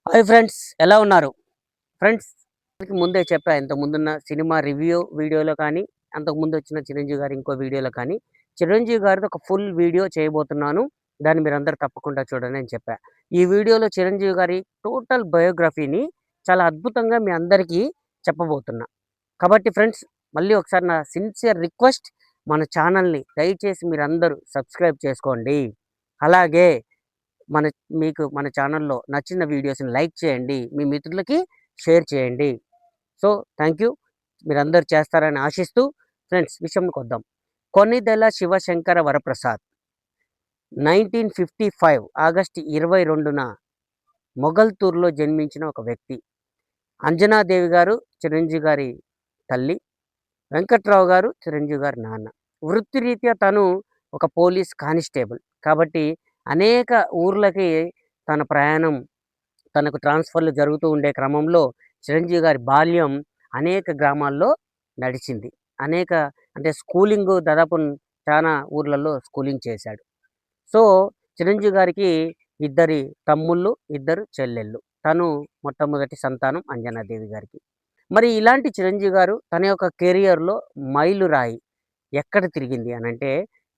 Hi friends, ఎలా ఉన్నారు? Friends, మీకు ముందే చెప్పా ఇంతకుముందున్న సినిమా రివ్యూ వీడియోలో కానీ, అంతకుముందు వచ్చిన చిరంజీవి గారి ఇంకో వీడియోలో కానీ, చిరంజీవి గారిది ఒక ఫుల్ వీడియో చేయబోతున్నాను. దాన్ని మీరందరూ తప్పకుండా చూడండి అని చెప్పా. ఈ వీడియోలో చిరంజీవి గారి టోటల్ బయోగ్రఫీని చాలా అద్భుతంగా మీ అందరికీ చెప్పబోతున్నా. కాబట్టి ఫ్రెండ్స్, మళ్ళీ ఒకసారి నా సిన్సియర్ రిక్వెస్ట్, మన ఛానల్‌ని దయచేసి మీరందరూ సబ్స్క్రైబ్ చేసుకోండి. అలాగే మన మీకు మన ఛానల్‌లో నచ్చిన వీడియోస్‌ని లైక్ చేయండి. మీ మిత్రులకి షేర్ చేయండి. So, thank you. మీరందరూ చేస్తారని ఆశిస్తూ ఫ్రెండ్స్ విషయంకొద్దాం. కొనిదెల శివశంకర వరప్రసాద్ 1955 ఆగస్టు 22న మొగల్తూరులో జన్మించిన ఒక వ్యక్తి. అంజనాదేవి గారు చిరంజీవి గారి తల్లి. వెంకట్రావు గారు చిరంజీవి గారి నాన్న. వృత్తిరీత్యా తను ఒక పోలీస్ కానిస్టేబుల్. కాబట్టి అనేక ఊర్లకి తన ప్రయాణం, తనకు ట్రాన్స్‌ఫర్‌లు జరుగుతూ ఉండే క్రమంలో చిరంజీవి గారి బాల్యం అనేక గ్రామాల్లో నడిచింది. అనేక అంటే స్కూలింగు దాదాపు చానా ఊర్లలో స్కూలింగ్ చేశాడు. సో, చిరంజీవి గారికి ఇద్దరి తమ్ముళ్ళు, ఇద్దరు చెల్లెళ్ళు. తను మొట్టమొదటి సంతానం అంజనాదేవి గారికి. మరి ఇలాంటి చిరంజీవి గారు తన యొక్క కెరియర్‌లో మైలురాయి ఎక్కడ తిరిగింది అనంటే,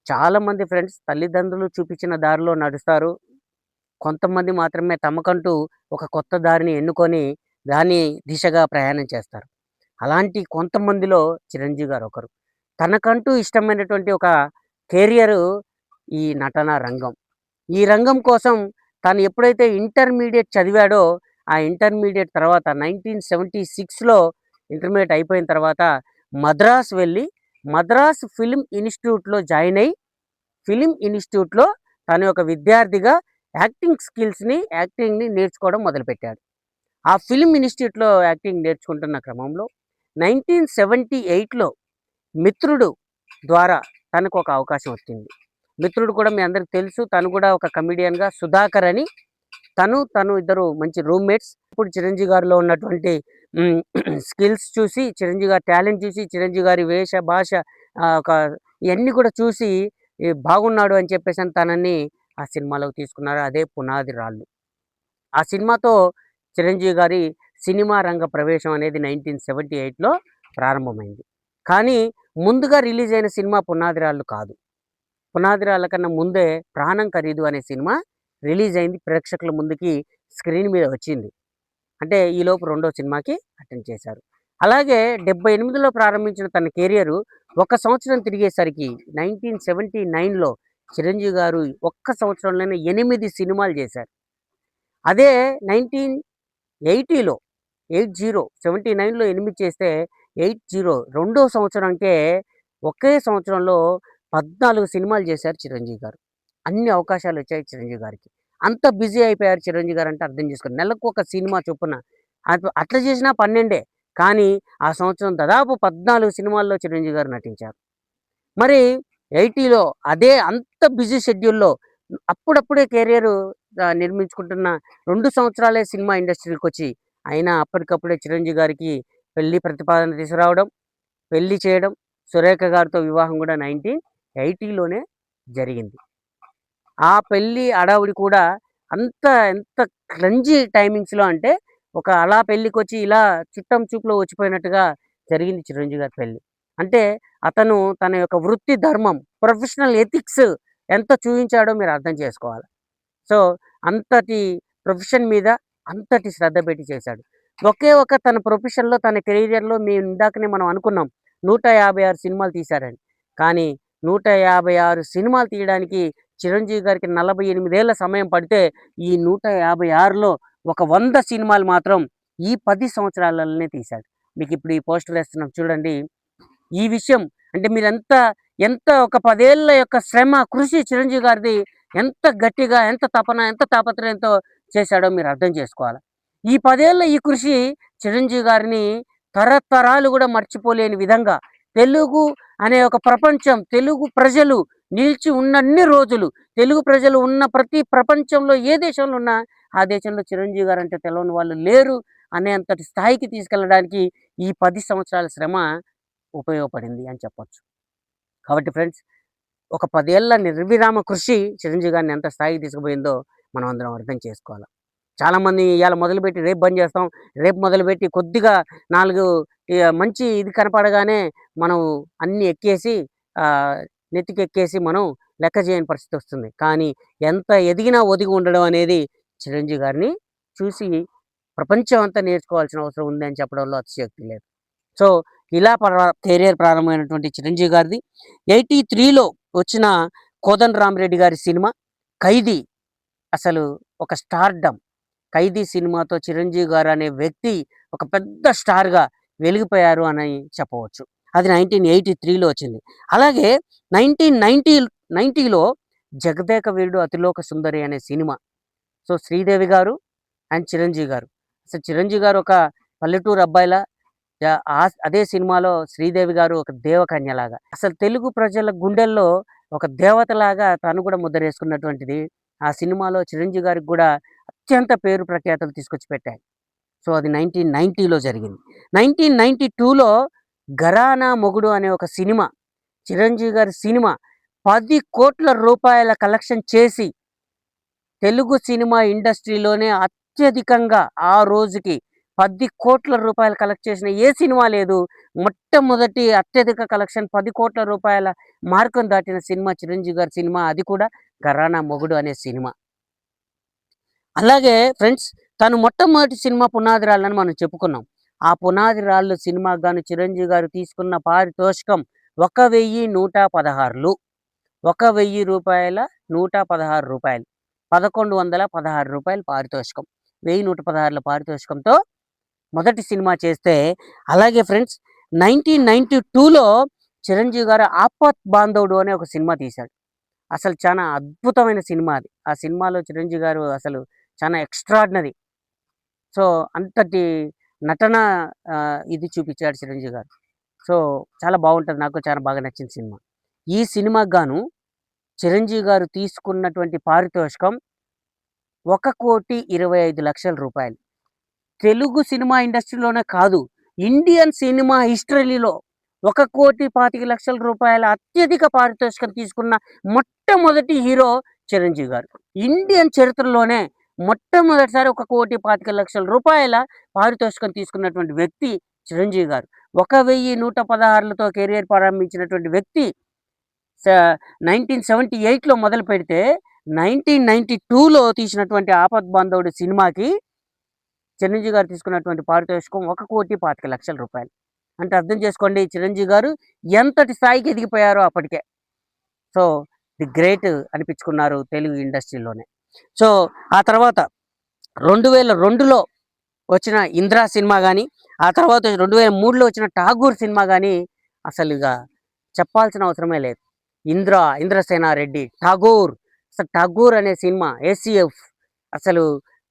చాలామంది ఫ్రెండ్స్ తల్లిదండ్రులు చూపించిన దారిలో నడుస్తారు. కొంతమంది మాత్రమే తమకంటూ ఒక కొత్త దారిని ఎన్నుకొని దాని దిశగా ప్రయాణం చేస్తారు. అలాంటి కొంతమందిలో చిరంజీవి గారు ఒకరు. తనకంటూ ఇష్టమైనటువంటి ఒక కెరియరు ఈ నటనా రంగం. ఈ రంగం కోసం తను ఎప్పుడైతే ఇంటర్మీడియేట్ చదివాడో, ఆ ఇంటర్మీడియేట్ తర్వాత 1976లో ఇంటర్మీడియేట్ అయిపోయిన తర్వాత మద్రాస్ వెళ్ళి, మద్రాస్ ఫిల్మ్ ఇన్‌స్టిట్యూట్‌లో జాయిన్ అయ్యి, ఫిల్మ్ ఇన్‌స్టిట్యూట్‌లో తన యొక్క విద్యార్థిగా యాక్టింగ్‌ని నేర్చుకోవడం మొదలుపెట్టాడు. ఆ ఫిల్మ్ ఇన్‌స్టిట్యూట్‌లో యాక్టింగ్ నేర్చుకుంటున్న క్రమంలో 1978లో మిత్రుడు ద్వారా తనకొక అవకాశం వచ్చింది. మిత్రుడు కూడా మీ అందరికి తెలుసు. తను కూడా ఒక కమెడియన్‌గా సుధాకర్ అని తను ఇద్దరు మంచి రూమ్‌మేట్స్. ఇప్పుడు చిరంజీవి గారిలో ఉన్నటువంటి హ్మ్. స్కిల్స్ చూసి, చిరంజీవి గారి టాలెంట్ చూసి, చిరంజీవి గారి వేష, భాష ఒక ఇయన్నీ కూడా చూసి బాగున్నాడు అని చెప్పేసని తనని ఆ సినిమాలోకి తీసుకున్నారు. అదే 'పునాది రాళ్ళు.' ఆ సినిమాతో చిరంజీవి గారి సినిమా రంగ ప్రవేశం అనేది 1978లో ప్రారంభమైంది. కానీ ముందుగా రిలీజ్ అయిన సినిమా 'పునాది రాళ్ళు' కాదు. 'పునాది రాళ్ళ' కన్నా ముందే 'ప్రాణం ఖరీదు' అనే సినిమా రిలీజ్ అయింది. ప్రేక్షకుల ముందుకి స్క్రీన్ మీద వచ్చింది. అంటే ఈలోపు రెండో సినిమాకి అటెండ్ చేశారు. అలాగే 78లో ప్రారంభించిన తన కెరియరు ఒక సంవత్సరం తిరిగేసరికి 1979లో చిరంజీవి గారు ఒక్క సంవత్సరంలోనే 8 సినిమాలు చేశారు. అదే 1980లో 79లో 8 చేస్తే 80 రెండో సంవత్సరంకే ఒకే సంవత్సరంలో 14 సినిమాలు చేశారు చిరంజీవి గారు. అన్ని అవకాశాలొచ్చాయి చిరంజీవి గారికి. అంత బిజీ అయిపోయారు చిరంజీవి గారంటే అర్థం చేసుకోండి. నెలకొక సినిమా చొప్పున. అట్లా చేసినా 12 కానీ ఆ సంవత్సరం దాదాపు 14 సినిమాల్లో చిరంజీవి గారు నటించారు. మరి 80లో అదే అంత బిజీ షెడ్యూల్‌లో అప్పుడప్పుడే కెరియరు నిర్మించుకుంటున్న 2 సంవత్సరాలే సినిమా ఇండస్ట్రీ‌కొచ్చి, అయినా అప్పటికప్పుడే చిరంజీవి గారికి పెళ్లి ప్రతిపాదన తీసుకురావడం, పెళ్లి చేయడం, సురేఖ గారితో వివాహం కూడా 1980లోనే జరిగింది. ఆ పెళ్లి హడావుడి కూడా ఎంత క్లంజీ టైమింగ్స్‌లో అంటే, ఒక అలా పెళ్ళికొచ్చి ఇలా చుట్టం చూపులో వచ్చిపోయినట్టుగా జరిగింది చిరంజీవి గారి పెళ్లి. అంటే అతను తన యొక్క వృత్తి ధర్మం, ప్రొఫెషనల్ ఎథిక్స్ ఎంత చూయించాడో మీరు అర్థం చేసుకోవాలి. సో, అంతటి ప్రొఫెషన్ మీద అంతటి శ్రద్ధ పెట్టి చేశాడు. ఒకే ఒక తన ప్రొఫెషన్‌లో, తన కెరియర్‌లో ఇందాకనే మనం అనుకున్నాం. 156 సినిమాలు తీశారని. కానీ 156 సినిమాలు తీయడానికి చిరంజీవి గారికి 48 ఏళ్ల సమయం పడితే, ఈ 156లో ఒక 100 సినిమాలు మాత్రం ఈ 10 సంవత్సరాలలోనే తీశాడు. మీకిప్పుడు ఈ పోస్టర్ ఏస్తున్నాం చూడండి. ఈ విషయం అంటే ఎంత ఒక 10 ఏళ్ల యొక్క శ్రమ, కృషి చిరంజీవి గారిది ఎంత గట్టిగా, ఎంత తపన, ఎంత తాపత్రయంతో చేశాడో మీరు అర్థం చేసుకోవాలి. ఈ 10 ఏళ్ల ఈ కృషి చిరంజీవి గారిని తరతరాలు గూడా మర్చిపోలేని విధంగా తెలుగు అనే ఒక ప్రపంచం, తెలుగు ప్రజలు నిలిచి ఉన్నన్ని రోజులు, తెలుగు ప్రజలు ఉన్న ప్రతి ప్రపంచంలో ఏ దేశంలో ఉన్నా, ఆ దేశంలో చిరంజీవి గారంటే తెలవని వాళ్ళు లేరు అనేంతటి స్థాయికి తీసుకెళ్ళడానికి ఈ 10 సంవత్సరాల శ్రమ ఉపయోగపడింది అని చెప్పొచ్చు. కాబట్టి ఫ్రెండ్స్, ఒక 10 ఏళ్ల నిర్విరామ కృషి చిరంజీవి గారిని ఎంత స్థాయికి తీసుకుపోయిందో మనం అందరం అర్థం చేసుకోవాలి. చాలామంది ఇయాల మొదలుపెట్టి రేపు బంద్ చేస్తాం. రేపు మొదలుపెట్టి కొద్దిగా 4 మంచి ఇది కనపడగానే మనం అన్నీ ఎక్కేసి ఆహ్, నెత్తికెక్కేసి మనం లెక్క చేయని పరిస్థితొస్తుంది. కానీ ఎంత ఎదిగినా ఒదిగి ఉండడం అనేది చిరంజీవి గారిని చూసి ప్రపంచం అంతా నేర్చుకోవాల్సిన అవసరం ఉందని చెప్పడంలో అతిశయోక్తి లేదు. సో, ఇలా కెరియర్ ప్రారంభమైనటువంటి చిరంజీవి గారిది 83లో వచ్చిన 'కోదండరామిరెడ్డి' గారి సినిమా 'ఖైదీ' అసలు ఒక స్టార్‌డమ్. 'ఖైదీ' సినిమాతో చిరంజీవి గారనే వ్యక్తి ఒక పెద్ద స్టార్‌గా వెలిగిపోయారు అని చెప్పవచ్చు. అది 1983లో వచ్చింది. అలాగే 1990లో 'జగదేక వీరుడు అతిలోక సుందరి' అనే సినిమా. సో, శ్రీదేవి గారు అండ్ చిరంజీవి గారు. అసలు చిరంజీవి గారు ఒక పల్లెటూరు అబ్బాయిలా అదే సినిమాలో శ్రీదేవి గారు ఒక దేవకన్యలాగా. అసలు తెలుగు ప్రజల గుండెల్లో ఒక దేవతలాగా తను కూడా ముద్రేసుకున్నటువంటిది ఆ సినిమాలో చిరంజీవి గారికి గూడా అత్యంత పేరు ప్రఖ్యాతులు తీసుకొచ్చి పెట్టాయి. సో, అది 1990లో జరిగింది. 1992లో 'ఘరానా మొగుడు' అనే ఒక సినిమా, చిరంజీవి గారి సినిమా 10,00,00,000 కలెక్షన్ చేసి తెలుగు సినిమా ఇండస్ట్రీలోనే అత్యధికంగా ఆ రోజుకి 10,00,00,000 కలెక్ట్ చేసిన ఏ సినిమా లేదు. మొట్టమొదటి అత్యధిక కలెక్షన్ 10,00,00,000 మార్కును దాటిన సినిమా చిరంజీవి గారి సినిమా. అది కూడా 'ఘరానా మొగుడు' అనే సినిమా. అలాగే ఫ్రెండ్స్, తను మొట్టమొదటి సినిమా 'పునాది రాళ్ళని' మనం చెప్పుకున్నాం. ఆ 'పునాది రాళ్ళు' సినిమాకు గాను చిరంజీవి గారు తీసుకున్న పారితోషికం 1,116. రూ. 1,000 రూ. 1,116 పారితోషికం. 1,116 పారితోషికంతో మొదటి సినిమా చేస్తే, అలాగే ఫ్రెండ్స్ 1992లో చిరంజీవి గారు 'ఆపత్ బాంధవుడు' అనే ఒక సినిమా తీశాడు. అసలు చానా అద్భుతమైన సినిమా అది. ఆ సినిమాలో చిరంజీవి గారు అసలు చాలా ఎక్స్‌ట్రార్డినరీ. సో, అంతటి నటన ఇది చూపిచ్చాడు చిరంజీవి గారు. సో, చాలా బావుంటది. నాకు చాలా బాగా నచ్చిన సినిమా. ఈ సినిమాకు గాను చిరంజీవి గారు తీసుకున్నటువంటి పారితోషికం రూ. 1,25,00,000. తెలుగు సినిమా ఇండస్ట్రీలోనే కాదు, ఇండియన్ సినిమా హిస్టరీలో రూ. 1,25,00,000 అత్యధిక పారితోషికం తీసుకున్న మొట్టమొదటి హీరో చిరంజీవి గారు. ఇండియన్ చరిత్రలోనే మొట్టమొదటిసారి రూ. 1,25,00,000 పారితోషికం తీసుకున్నటువంటి వ్యక్తి చిరంజీవి గారు. 1,116లతో కెరియర్ ప్రారంభించినటువంటి వ్యక్తి 1978లో మొదలుపెడితే 1992లో తీసినటువంటి 'ఆపద్ బాంధవుడు' సినిమాకి చిరంజీవి గారు తీసుకున్నటువంటి పారితోషికం రూ. 1,25,00,000. అంటే అర్థం చేసుకోండి చిరంజీవి గారు ఎంతటి స్థాయికి ఎదిగిపోయారో అప్పటికే. సో, ది గ్రేట్ అనిపించుకున్నారు తెలుగు ఇండస్ట్రీలోనే. సో, ఆ తర్వాత 2002లో వచ్చిన 'ఇంద్ర' సినిమా గాని, ఆ తర్వాత 2003లో వచ్చిన 'ఠాగూర్' సినిమా గాని అసలిగ చెప్పాల్సిన అవసరమే లేదు. 'ఇంద్రసేనారెడ్డి', 'ఠాగూర్', అసలు 'ఠాగూర్' అనే సినిమా ఏసీఎఫ్ అసలు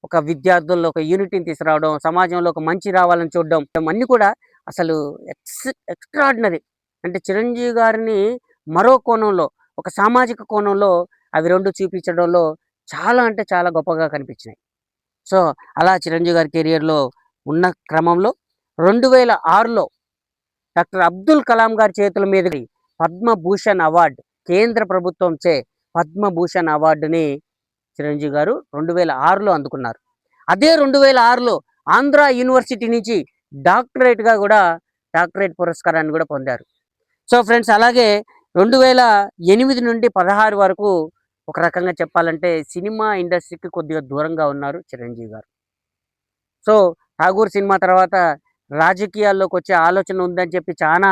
ఒక విద్యార్థుల్లో ఒక యూనిటీని తీసుకురావడం, సమాజంలో ఒక మంచి రావాలని చూడడం, అన్నీ కూడా అసలు ఎక్స్‌ట్రార్డినరీ. అంటే చిరంజీవి గారిని మరో కోణంలో, ఒక సామాజిక కోణంలో అవి 2 చూపించడంలో చాలా అంటే చాలా గొప్పగా కనిపించినాయి. సో, అలా చిరంజీవి గారి కెరియర్‌లో ఉన్న క్రమంలో 2006లో డాక్టర్ అబ్దుల్ కలాం గారి చేతుల మీదుగా పద్మభూషణ్ అవార్డ్, కేంద్ర ప్రభుత్వంచే పద్మభూషణ్ అవార్డుని చిరంజీవి గారు 2006లో అందుకున్నారు. అదే 2006లో ఆంధ్ర యూనివర్సిటీ నుంచి డాక్టరేట్‌గా గూడా డాక్టరేట్ పురస్కారాన్ని గూడా పొందారు. సో, ఫ్రెండ్స్, అలాగే 2008 నుండి 16 వరకు ఒక రకంగా చెప్పాలంటే సినిమా ఇండస్ట్రీకి కొద్దిగా దూరంగా ఉన్నారు చిరంజీవి గారు. సో, 'ఠాగూర్' సినిమా తర్వాత రాజకీయాల్లోకొచ్చే ఆలోచన ఉందని చెప్పి చానా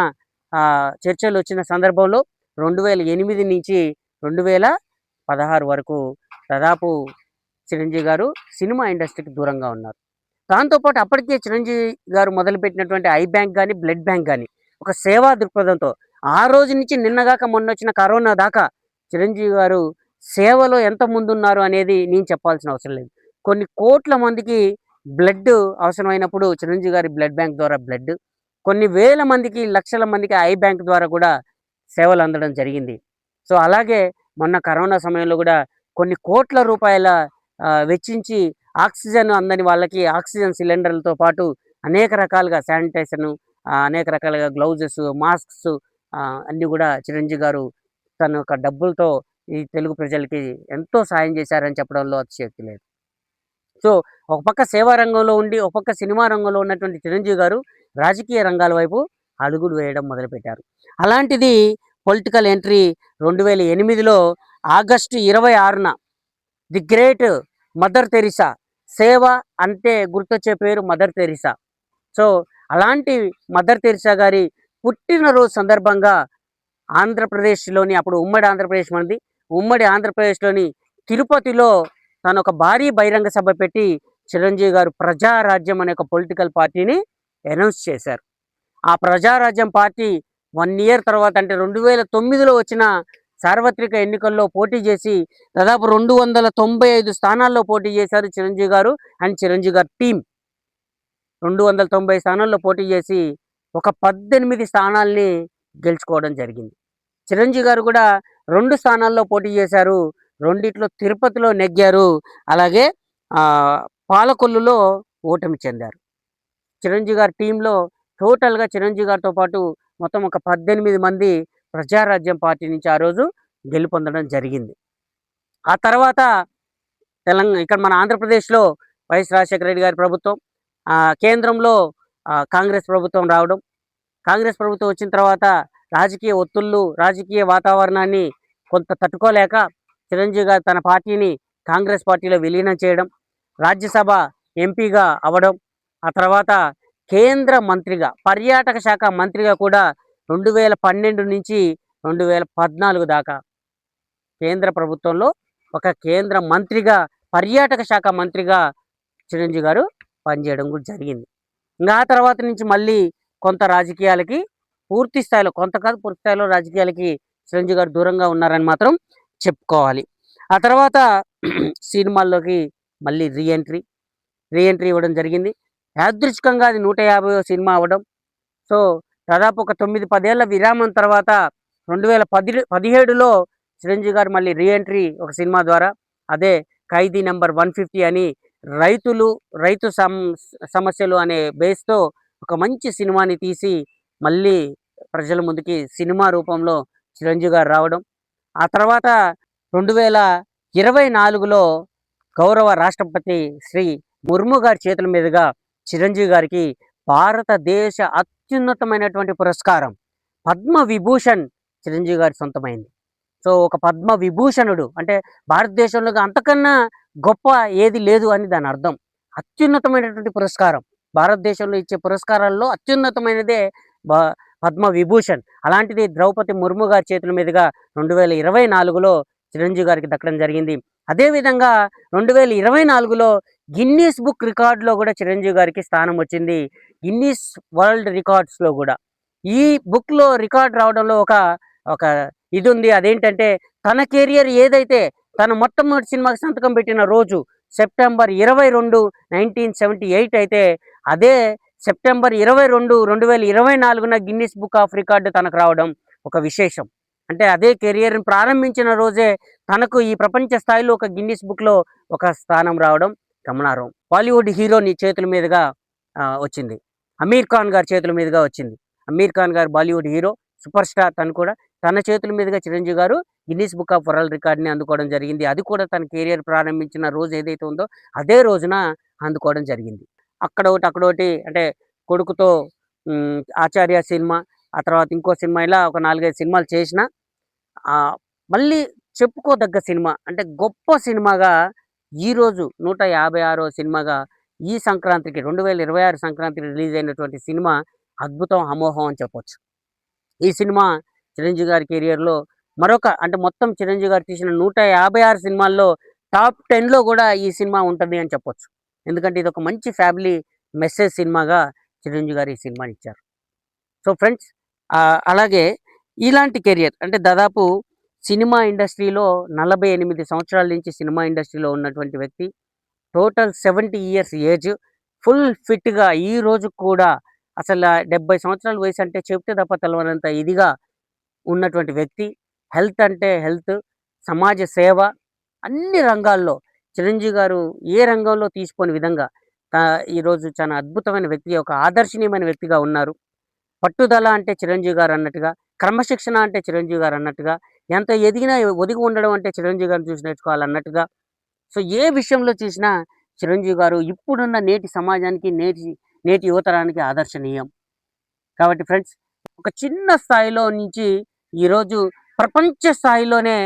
చర్చలొచ్చిన సందర్భంలో 2008 నుంచి 2016 వరకు దాదాపు చిరంజీవి గారు సినిమా ఇండస్ట్రీకి దూరంగా ఉన్నారు. దాంతో పాటు అప్పటికే చిరంజీవి గారు మొదలుపెట్టినటువంటి ఐ బ్యాంక్ గాని, బ్లడ్ బ్యాంక్ గాని ఒక సేవా దృక్పథంతో ఆ రోజు నుంచి నిన్నగాక మొన్నొచ్చిన కరోనా దాకా చిరంజీవి గారు సేవలో ఎంత ముందున్నారు అనేది నేను చెప్పాల్సిన అవసరం లేదు. కొన్ని కోట్ల మందికి బ్లడ్ అవసరమైనప్పుడు చిరంజీవి గారి బ్లడ్ బ్యాంక్ ద్వారా బ్లడ్, కొన్ని వేల మందికి, లక్షల మందికి ఐ బ్యాంక్ ద్వారా కూడా సేవలు అందడం జరిగింది. సో, అలాగే మొన్న కరోనా సమయంలో గూడా కొన్ని కోట్ల రూపాయల వెచ్చించి ఆక్సిజన్ అందని వాళ్ళకి ఆక్సిజన్ సిలిండర్లతో పాటు అనేక రకాలుగా శానిటైజర్‌ను, అనేక రకాలుగా గ్లౌజెస్, మాస్క్స్ అన్నీ గూడా చిరంజీవి గారు తన యొక్క డబ్బులతో ఈ తెలుగు ప్రజలకి ఎంతో సాయం చేశారని చెప్పడంలో అతిశయోక్తి లేదు. సో, ఒక పక్క సేవా రంగంలో ఉండి, ఒక పక్క సినిమా రంగంలో ఉన్నటువంటి చిరంజీవి గారు రాజకీయ రంగాల వైపు అడుగులు వేయడం మొదలుపెట్టారు. అలాంటిది పొలిటికల్ ఎంట్రీ 2008లో ఆగస్టు 26న ది గ్రేట్ మదర్ తెరిసా. సేవ అంటే గుర్తొచ్చే పేరు మదర్ తెరిసా. సో, అలాంటి మదర్ తెరిసా గారి పుట్టినరోజు సందర్భంగా ఆంధ్రప్రదేశ్‌లోని, అప్పుడు ఉమ్మడి ఆంధ్రప్రదేశ్ మనది. ఉమ్మడి ఆంధ్రప్రదేశ్‌లోని తిరుపతిలో తనొక భారీ బహిరంగ సభ పెట్టి చిరంజీవి గారు ప్రజారాజ్యం అనే ఒక పొలిటికల్ పార్టీని అనౌన్స్ చేశారు. ఆ ప్రజారాజ్యం పార్టీ 1 ఇయర్ తర్వాత అంటే 2009లో వచ్చిన సార్వత్రిక ఎన్నికల్లో పోటీ చేసి దాదాపు 295 స్థానాల్లో పోటీ చేశారు చిరంజీవి గారు అండ్ చిరంజీవి గారి టీమ్. 290 స్థానాల్లో పోటీ చేసి ఒక 18 స్థానాల్ని గెలుచుకోవడం జరిగింది. చిరంజీవి గారు కూడా 2 స్థానాల్లో పోటీ చేశారు. రెండిట్లో తిరుపతిలో నెగ్గారు. అలాగే పాలకొల్లులో ఓటమి చెందారు. చిరంజీవి గారి టీంలో టోటల్‌గా చిరంజీవి గారితో పాటు మొత్తం ఒక 18 మంది ప్రజారాజ్యం పార్టీ నుంచి ఆ రోజు గెలుపొందడం జరిగింది. ఆ తర్వాత ఇక్కడ మన ఆంధ్రప్రదేశ్‌లో వైఎస్ రాజశేఖర రెడ్డి గారి ప్రభుత్వం, కేంద్రంలో కాంగ్రెస్ ప్రభుత్వం రావడం. కాంగ్రెస్ ప్రభుత్వం వచ్చిన తర్వాత రాజకీయ ఒత్తిళ్ళు, రాజకీయ వాతావరణాన్ని కొంత తట్టుకోలేక చిరంజీవి గారు తన పార్టీని కాంగ్రెస్ పార్టీలో విలీనం చేయడం, రాజ్యసభ ఎంపీగా అవ్వడం, ఆ తర్వాత కేంద్ర మంత్రిగా, పర్యాటక శాఖ మంత్రిగా కూడా 2012 నుంచి 2014 దాకా కేంద్ర ప్రభుత్వంలో ఒక కేంద్ర మంత్రిగా, పర్యాటక శాఖ మంత్రిగా చిరంజీవి గారు పనిచేయడం కూడా జరిగింది. ఇంకా ఆ తర్వాత నుంచి మళ్ళీ కొంత రాజకీయాలకి పూర్తి స్థాయిలో, కొంత కాదు పూర్తి స్థాయిలో రాజకీయాలకి చిరంజీవి గారు దూరంగా ఉన్నారని మాత్రం చెప్పుకోవాలి. ఆ తర్వాత సినిమాల్లోకి మళ్ళీ రీ ఎంట్రీ ఇవ్వడం జరిగింది. యాదృచ్ఛికంగా అది 150వ సినిమా అవ్వడం. సో, దాదాపు ఒక 9, 10 ఏళ్ల విరామం తర్వాత 2017లో చిరంజీవి గారు మళ్ళీ రీ ఎంట్రీ ఒక సినిమా ద్వారా, అదే 'ఖైదీ నంబర్ 150' అని రైతు సమస్యలు అనే బేస్‌తో ఒక మంచి సినిమాని తీసి మళ్ళీ ప్రజల ముందుకి సినిమా రూపంలో చిరంజీవి గారు రావడం. ఆ తర్వాత 2024లో గౌరవ రాష్ట్రపతి శ్రీ ముర్ము గారి చేతుల మీదుగా చిరంజీవి గారికి భారతదేశ అత్యున్నతమైనటువంటి పురస్కారం పద్మ విభూషణ్ చిరంజీవి గారి సొంతమైంది. సో, ఒక పద్మ విభూషణుడు అంటే భారతదేశంలో అంతకన్నా గొప్ప ఏది లేదు అని దాని అర్థం. అత్యున్నతమైనటువంటి పురస్కారం. భారతదేశంలో ఇచ్చే పురస్కారాల్లో అత్యున్నతమైనదే బ పద్మ విభూషణ్. అలాంటిది ద్రౌపది ముర్ము గారి చేతుల మీదుగా 2024లో చిరంజీవి గారికి దక్కడం జరిగింది. అదేవిధంగా 2024లో గిన్నీస్ బుక్ రికార్డ్‌లో కూడా చిరంజీవి గారికి స్థానం వచ్చింది. గిన్నీస్ వరల్డ్ రికార్డ్స్‌లో కూడా. ఈ బుక్‌లో రికార్డ్ రావడంలో ఒక ఒక ఇదుంది. అదేంటంటే తన కెరియర్ ఏదైతే తన మొట్టమొదటి సినిమాకి సంతకం పెట్టిన రోజు సెప్టెంబర్ 22, 1978 అయితే అదే సెప్టెంబర్ 22, 2024న గిన్నిస్ బుక్ ఆఫ్ రికార్డ్ తనకు రావడం ఒక విశేషం. అంటే అదే కెరియర్‌ని ప్రారంభించిన రోజే తనకు ఈ ప్రపంచ స్థాయిలో ఒక గిన్నిస్ బుక్‌లో ఒక స్థానం రావడం గమనార్హం. బాలీవుడ్ హీరోని చేతుల మీదుగా వచ్చింది. అమీర్ ఖాన్ గారి చేతుల మీదుగా వచ్చింది. అమీర్ ఖాన్ గారు బాలీవుడ్ హీరో, సూపర్ స్టార్. తను కూడా తన చేతుల మీదుగా చిరంజీవి గారు గిన్నిస్ బుక్ ఆఫ్ వరల్డ్ రికార్డ్‌ని అందుకోవడం జరిగింది. అది కూడా తన కెరియర్ ప్రారంభించిన రోజు ఏదైతే ఉందో అదే రోజున అందుకోవడం జరిగింది. అక్కడోటి అంటే కొడుకుతో 'ఆచార్య' సినిమా, ఆ తర్వాత ఇంకో సినిమా, ఇలా ఒక 4, 5 సినిమాలు చేసినా మళ్ళీ చెప్పుకోదగ్గ సినిమా అంటే గొప్ప సినిమాగా ఈరోజు 156వ సినిమాగా ఈ సంక్రాంతికి 2026 సంక్రాంతికి రిలీజ్ అయినటువంటి సినిమా 'అద్భుతం అమోఘం' అని చెప్పొచ్చు. ఈ సినిమా చిరంజీవి గారి కెరియర్‌లో మరొక అంటే మొత్తం చిరంజీవి గారు తీసిన 156 సినిమాల్లో టాప్ 10లో కూడా ఈ సినిమా ఉంటది అని చెప్పొచ్చు. ఎందుకంటే ఇదొక మంచి ఫ్యామిలీ మెసేజ్ సినిమాగా చిరంజీవి గారు ఈ సినిమాని ఇచ్చారు. సో ఫ్రెండ్స్, అలాగే ఇలాంటి కెరియర్ అంటే దాదాపు సినిమా ఇండస్ట్రీలో 48 సంవత్సరాల నుంచి సినిమా ఇండస్ట్రీలో ఉన్నటువంటి వ్యక్తి. Total 70 years age. ఫుల్ ఫిట్‌గా ఈ రోజు కూడా అసల 70 సంవత్సరాల వయసు అంటే చెప్తే తప్ప తెలవనంత ఇదిగా ఉన్నటువంటి వ్యక్తి. హెల్త్ అంటే హెల్త్, సమాజ సేవ అన్ని రంగాల్లో చిరంజీవి గారు ఏ రంగంలో తీసిపోని విధంగా ఈరోజు చాలా అద్భుతమైన వ్యక్తి, ఒక ఆదర్శనీయమైన వ్యక్తిగా ఉన్నారు. పట్టుదల అంటే చిరంజీవి గారు అన్నట్టుగా, క్రమశిక్షణ అంటే చిరంజీవి గారు అన్నట్టుగా, ఎంత ఎదిగినా ఒదిగి ఉండడం అంటే చిరంజీవి గారిని చూసి నేర్చుకోవాలన్నట్టుగా. సో, ఏ విషయంలో చూసినా చిరంజీవి గారు ఇప్పుడున్న నేటి సమాజానికి, నేటి యువతరానికి ఆదర్శనీయం. కాబట్టి ఫ్రెండ్స్, ఒక చిన్న స్థాయిలో నుంచి ఈరోజు ప్రపంచ స్థాయిలోనే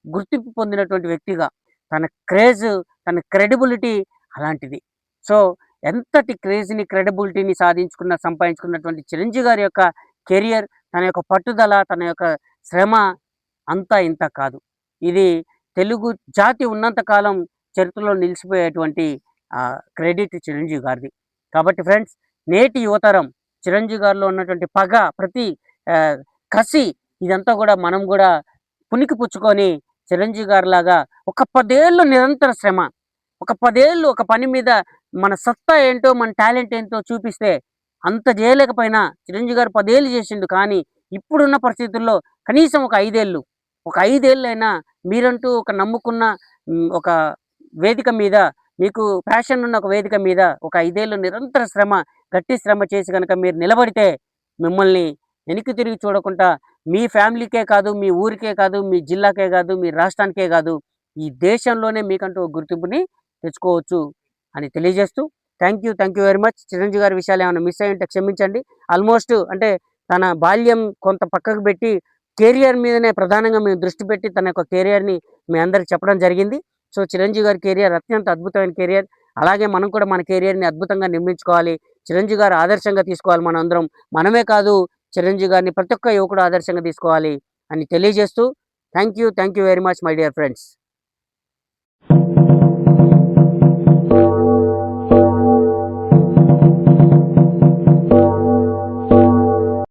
గుర్తింపు పొందినటువంటి వ్యక్తిగా తన క్రేజ్, తన క్రెడిబిలిటీ అలాంటిది. సో, ఎంతటి క్రేజ్‌ని, క్రెడిబిలిటీని సంపాదించుకున్నటువంటి చిరంజీవి గారి యొక్క కెరియర్, తన యొక్క పట్టుదల, తన యొక్క శ్రమ అంతా ఇంతా కాదు. ఇది తెలుగు జాతి ఉన్నంత కాలం చరిత్రలో నిలిచిపోయేటువంటి క్రెడిట్ చిరంజీవి గారిది. కాబట్టి ఫ్రెండ్స్, నేటి యువతరం చిరంజీవి గారిలో ఉన్నటువంటి పగ, ఆహ్, కసి ఇదంతా గూడా మనం గూడా పుణికి పుచ్చుకొని చిరంజీవి గారిలాగా ఒక 10 ఏళ్ళు నిరంతర శ్రమ, ఒక 10 ఏళ్ళు ఒక పని మీద మన సత్తా ఏంటో, మన టాలెంట్ ఏంటో చూపిస్తే అంత జేయలేకపోయినా చిరంజీవి గారు 10 ఏళ్ళు జేసిండు. కానీ ఇప్పుడున్న పరిస్థితుల్లో కనీసం ఒక 5 ఏళ్ళైనా మీరంటూ ఒక నమ్ముకున్న ఒక వేదిక మీద, మీకు ప్యాషన్ ఉన్న ఒక వేదిక మీద ఒక 5 ఏళ్ళు నిరంతర శ్రమ, గట్టి శ్రమ చేసి గనక మీరు నిలబడితే మిమ్మల్ని వెనక్కి తిరిగి చూడకుండా మీ ఫ్యామిలీకే కాదు, మీ ఊరికే కాదు, మీ జిల్లాకే కాదు, మీ రాష్ట్రానికే కాదు, ఈ దేశంలోనే మీకంటూ ఒక గుర్తింపుని తెచ్చుకోవచ్చు అని తెలియజేస్తూ thank you very much. Chiranjeevi గారి విషయాలు ఏమైనా మిస్ అయ్యుంటే క్షమించండి. ఆల్మోస్ట్ అంటే తన బాల్యం కొంత పక్కకు పెట్టి కెరియర్ మీదనే ప్రధానంగా మేము దృష్టి పెట్టి తన యొక్క కెరియర్‌ని మీ అందరికి చెప్పడం జరిగింది. సో, చిరంజీవి గారి కెరియర్ అత్యంత అద్భుతమైన కెరియర్. అలాగే మనం కూడా మన కెరియర్‌ని అద్భుతంగా నిర్మించుకోవాలి. చిరంజీవి గారు ఆదర్శంగా తీసుకోవాలి మనందరం. మనమే కాదు, చిరంజీవి గారిని ప్రతి ఒక్క యువకుడు ఆదర్శంగా తీసుకోవాలి అని తెలియజేస్తూ thank you very much my dear friends.